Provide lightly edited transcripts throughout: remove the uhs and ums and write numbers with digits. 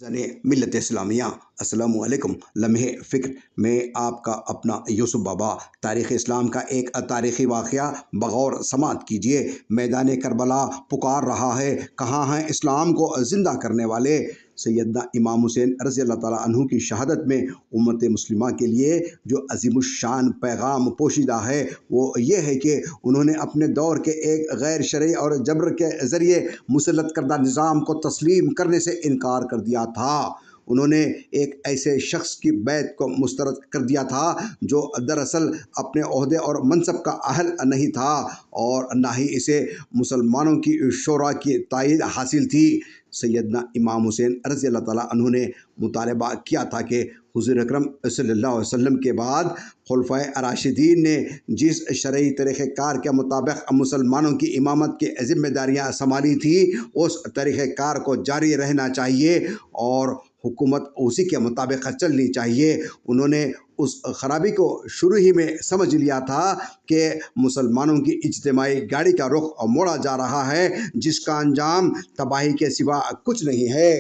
जाने मिल्लत इस्लामिया अस्सलाम वालेकुम। लम्हे फ़िक्र में आपका अपना यूसुफ बाबा। तारीख़ इस्लाम का एक तारीख़ी वाक़या बग़ौर समाअत कीजिए। मैदान करबला पुकार रहा है, कहाँ हैं इस्लाम को ज़िंदा करने वाले। सैयदना इमाम हुसैन रज़ी अल्लाह ताला अन्हु की शहादत में उम्मत मुस्लिमा के लिए जो अज़ीमुश्शान पैगाम पोशीदा है वो ये है कि उन्होंने अपने दौर के एक गैर शरई और जबर के ज़रिए मुसल्लत करदा निज़ाम को तस्लीम करने से इनकार कर दिया था। उन्होंने एक ऐसे शख्स की बैत को मुस्तरद कर दिया था जो दरअसल अपने ओहदे और मनसब का अहल नहीं था और ना ही इसे मुसलमानों की शोरा की तायद हासिल थी। सैयदना इमाम हुसैन रज़ी अल्लाह ताला अन्हु ने मुतालबा किया था कि हुज़ूर अकरम सल्लल्लाहु अलैहि वसल्लम के बाद खुलफ़ाए राशिदीन ने जिस शरई तरीक़ेकार के मुताबिक मुसलमानों की इमामत की ज़िम्मेदारियाँ संभाली थी उस तरीक़ेकार को जारी रहना चाहिए और हुकूमत उसी के मुताबिक चलनी चाहिए। उन्होंने उस ख़राबी को शुरू ही में समझ लिया था कि मुसलमानों की इज्तिमाई गाड़ी का रुख मोड़ा जा रहा है जिसका अंजाम तबाही के सिवा कुछ नहीं है।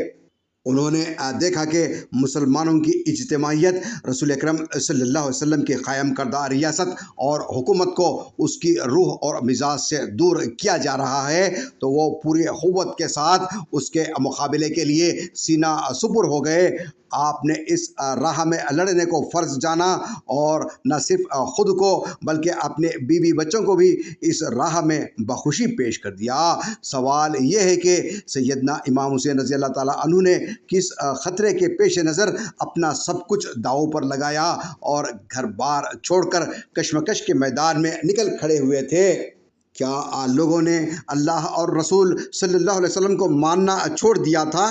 उन्होंने देखा कि मुसलमानों की इज्तिमाइयत रसूल अकरम सल्लल्लाहु अलैहि वसल्लम की क़ायम करदा रियासत और हुकूमत को उसकी रूह और मिजाज से दूर किया जा रहा है, तो वो पूरी क़ुव्वत के साथ उसके मुकाबले के लिए सीना सुपुर हो गए। आपने इस राह में लड़ने को फ़र्ज़ जाना और न सिर्फ ख़ुद को बल्कि अपने बीवी बच्चों को भी इस राह में बखुशी पेश कर दिया। सवाल ये है कि सैयदना इमाम हुसैन रज़ी अल्लाह ताला अन्हु ने किस ख़तरे के पेश नज़र अपना सब कुछ दांव पर लगाया और घर बार छोड़कर कशमकश के मैदान में निकल खड़े हुए थे। क्या लोगों ने अल्लाह और रसूल सल्लल्लाहु अलैहि वसल्लम को मानना छोड़ दिया था,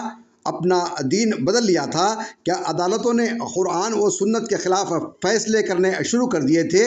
अपना दीन बदल लिया था? क्या अदालतों ने कुरान व सुन्नत के ख़िलाफ़ फ़ैसले करने शुरू कर दिए थे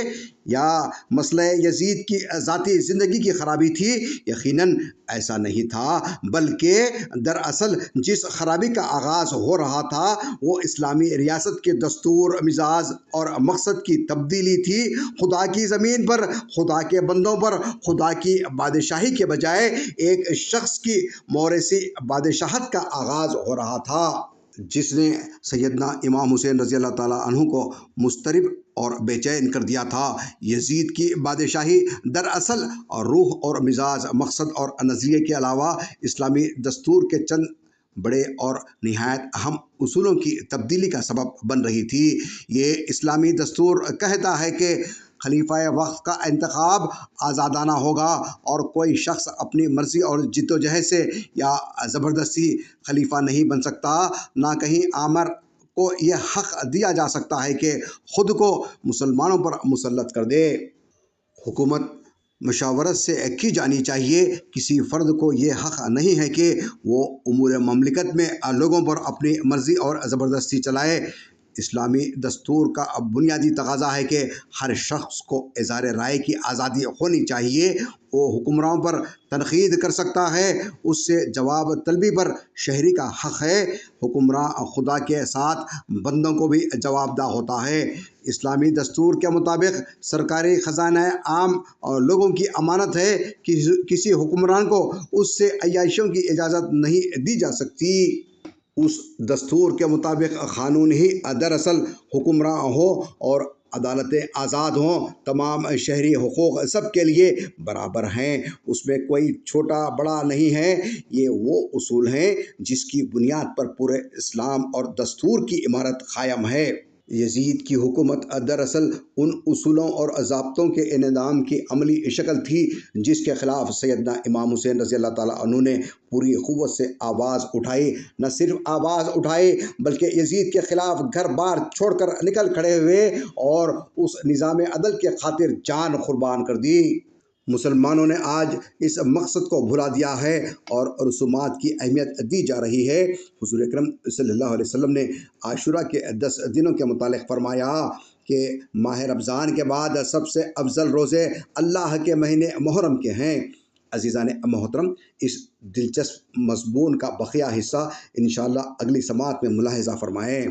या मसले यजीद की ज़ाती ज़िंदगी की ख़राबी थी? यकीनन ऐसा नहीं था, बल्कि दरअसल जिस ख़राबी का आगाज़ हो रहा था वो इस्लामी रियासत के दस्तूर, मिजाज और मकसद की तब्दीली थी। खुदा की ज़मीन पर, खुदा के बंदों पर खुदा की बादशाही के बजाय एक शख्स की मौरिसी बादशाहत का आगाज़ हो रहा था जिसने सैयदना इमाम हुसैन रज़ी अल्लाह ताला अन्हु को मुस्तरिब और बेचैन कर दिया था। यजीद की बादशाही दरअसल रूह और मिजाज, मकसद और नज़रिए के अलावा इस्लामी दस्तूर के चंद बड़े और निहायत अहम उसूलों की तब्दीली का सबब बन रही थी। ये इस्लामी दस्तूर कहता है कि खलीफा वक्त का इंतखाब आज़ादाना होगा और कोई शख्स अपनी मर्ज़ी और जिद्दोजहद से या ज़बरदस्ती खलीफा नहीं बन सकता। ना कहीं आमर को यह हक़ दिया जा सकता है कि ख़ुद को मुसलमानों पर मुसल्लत कर दे। हुकूमत मशावरत से की जानी चाहिए। किसी फ़र्द को ये हक़ नहीं है कि वो उमूर ममलिकत में लोगों पर अपनी मर्ज़ी और ज़बरदस्ती चलाए। इस्लामी दस्तूर का बुनियादी तकाज़ा है कि हर शख्स को इज़हार राय की आज़ादी होनी चाहिए। वो हुक्मरानों पर तनक़ीद कर सकता है, उससे जवाब तलबी पर शहरी का हक़ है। हुक्मरान खुदा के साथ बंदों को भी जवाबदा होता है। इस्लामी दस्तूर के मुताबिक सरकारी ख़जाना आम और लोगों की अमानत है कि किसी हुक्मरान को उससे अय्याशियों की इजाज़त नहीं दी जा सकती। उस दस्तूर के मुताबिक क़ानून ही दरअसल हुक्मरान हो और अदालतें आज़ाद हों। तमाम शहरी हुकूक़ सब के लिए बराबर हैं, उसमें कोई छोटा बड़ा नहीं है। ये वो उसूल हैं जिसकी बुनियाद पर पूरे इस्लाम और दस्तूर की इमारत क़ायम है। यजीद की हुकूमत दरअसल उन उसूलों और ज़ाब्तों के इन्हिदाम की अमली शक्ल थी जिसके ख़िलाफ़ सैयदना इमाम हुसैन रज़ी अल्लाह ताला अन्हु ने पूरी क़ुव्वत से आवाज़ उठाई। न सिर्फ आवाज़ उठाई बल्कि यजीद के ख़िलाफ़ घर बार छोड़कर निकल खड़े हुए और उस निज़ाम अदल के खातिर जान कुर्बान कर दी। मुसलमानों ने आज इस मकसद को भुला दिया है और रसूमात की अहमियत दी जा रही है। हुज़ूर अकरम सल्लल्लाहु अलैहि वसल्लम ने आशूरा के 10 दिनों के मुतालिक फरमाया कि माह रमज़ान के बाद सबसे अफजल रोज़े अल्लाह के महीने मुहर्रम के हैं। अज़ीज़ान मोहतरम, इस दिलचस्प मज़मून का बक़िया हिस्सा इंशाअल्लाह अगली समाअत में मुलाहिज़ा फरमाएँ।